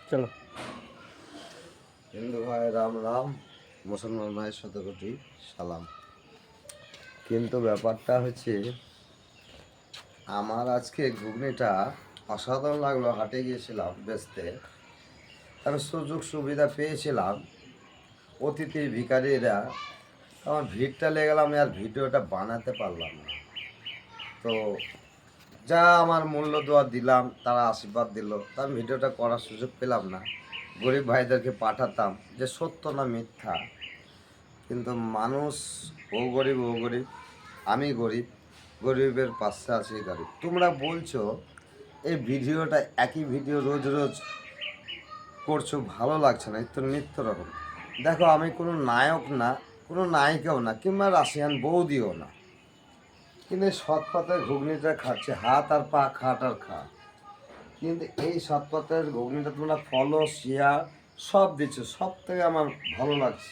চলো। হিন্দু ভাই রাম রাম, মুসলমান ভাই শতকোটি সালাম। কিন্তু ব্যাপারটা হচ্ছে, আমার আজকে ঘুগনিটা অসাধারণ লাগলো। হাটে গিয়েছিলাম বেচতে, আমি সুযোগ সুবিধা পেয়েছিলাম। অতিথি ভিখারিরা আমার ভিড়টা লেগে গেলাম, আমি আর ভিডিওটা বানাতে পারলাম না। তো যা আমার মূল্য দেওয়া দিলাম, তারা আশীর্বাদ দিল, তা আমি ভিডিওটা করার সুযোগ পেলাম না। গরিব ভাইদেরকে পাঠাতাম, যে সত্য না মিথ্যা। কিন্তু মানুষ, ও গরিব ও গরিব, আমি গরিব, গরিবের পাশে আছি গরিব। তোমরা বলছো এই ভিডিওটা, একই ভিডিও রোজ রোজ করছো, ভালো লাগছে না, তো নিত্য রকম। দেখো, আমি কোনো নায়ক না, কোনো নায়িকাও না, কিংবা রাশিয়ান বৌদিও না, কিন্তু এই সৎ পাতায় ঘুগনিটা খাচ্ছে, হাত আর পা খাট আর খা। কিন্তু এই সৎ পাতার ঘুগনিটা তোমরা ফলো, শেয়ার সব দিচ্ছ, সব থেকে আমার ভালো লাগছে।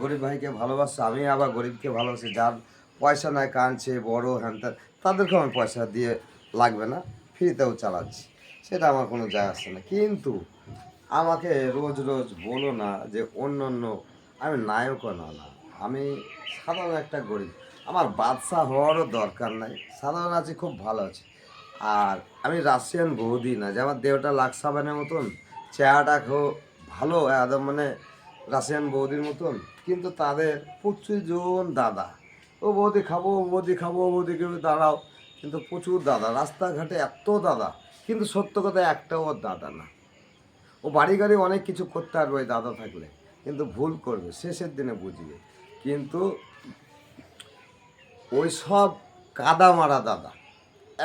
গরিব ভাইকে ভালোবাসছে, আমি আবার গরিবকে ভালোবাসি। যার পয়সা নাই, কাঁদছে বড় হ্যান ত্যান, তাদেরকে আমার পয়সা দিয়ে লাগবে না, ফ্রিতেও চালাচ্ছি, সেটা আমার কোনো যায় আসে না। কিন্তু আমাকে রোজ রোজ বলো না যে অন্য অন্য, আমি নায়কও না, আমি সাধারণ একটা গরিব। আমার বাদশা হওয়ারও দরকার নাই, সাধারণ আছি, খুব ভালো আছি। আর আমি রাশিয়ান বৌদি না যে আমার দেহটা লাক্সাবানের মতন, চেহারাটা খুব ভালো একদম, মানে রাশিয়ান বৌদির মতন। কিন্তু তাদের প্রচুর জন দাদা, ও বৌদি খাবো, ও বৌদি খাবো, ও বৌদি কেউ দাঁড়াও। কিন্তু প্রচুর দাদা, রাস্তাঘাটে এত দাদা, কিন্তু সত্য কথা একটাও ওর দাদা না। ও বাড়ি গাড়ি অনেক কিছু করতে পারবে ওই দাদা থাকলে, কিন্তু ভুল করবে, শেষের দিনে বুঝবে। কিন্তু ওই সব কাদা মারা দাদা,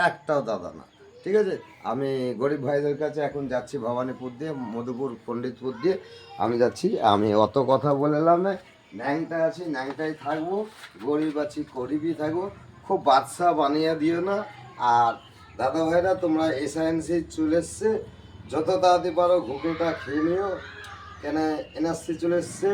একটাও দাদা না। ঠিক আছে, আমি গরিব ভাইদের কাছে এখন যাচ্ছি, ভবানীপুর দিয়ে, মধুপুর, পণ্ডিতপুর দিয়ে আমি যাচ্ছি। আমি অত কথা বললাম না, ন্যাংটা আছি ন্যাংটাই থাকবো, গরিব আছি গরিবই থাকবো। খুব বাদশা বানিয়ে দিও না। আর দাদা ভাইরা, তোমরা এসআইএনসি চলে এসছে, যত তাড়াতাড়ি পারো ঘুগনিটা খেয়ে নিও। কেন এনআরসি চলে এসছে,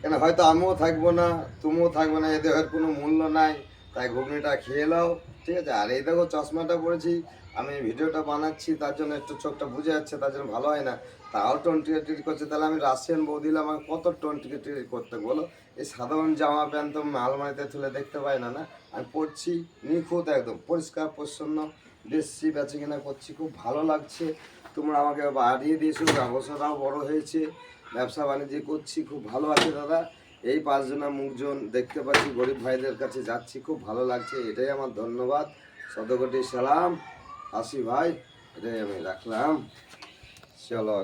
কেন হয়তো আমিও থাকবো না, তুমিও থাকবে না, এদের কোনো মূল্য নাই, তাই ঘুগনিটা খেয়ে নাও। ঠিক আছে, আর এই দেখো চশমাটা পরেছি, আমি ভিডিওটা বানাচ্ছি তার জন্য একটু চোখটা বুঝে যাচ্ছে, তার জন্য ভালো হয় না, তাও টোন করছে। তাহলে আমি রাশিয়ান বউ দিলে আমাকে কত টোন করতে বলো। এই সাধারণ জামা প্যান্ট তো আলমারিতে তুলে দেখতে পাই না, না আমি পরছি নিখুঁত, একদম পরিষ্কার পরিচ্ছন্ন, বেশি বেচে কিনা করছি, খুব ভালো লাগছে। তোমরা আমাকে বাড়িয়ে দিয়েছো, ব্যবসাটাও বড় হয়েছে, ব্যবসা বাণিজ্য করছি, খুব ভালো আছে দাদা। এই পাঁচজনা মুখজন দেখতে পাচ্ছি, গরিব ভাইদের কাছে যাচ্ছি, খুব ভালো লাগছে, এটাই আমার ধন্যবাদ। শতকোটি সালাম, আসি ভাই, এটাই আমি রাখলাম। চলো।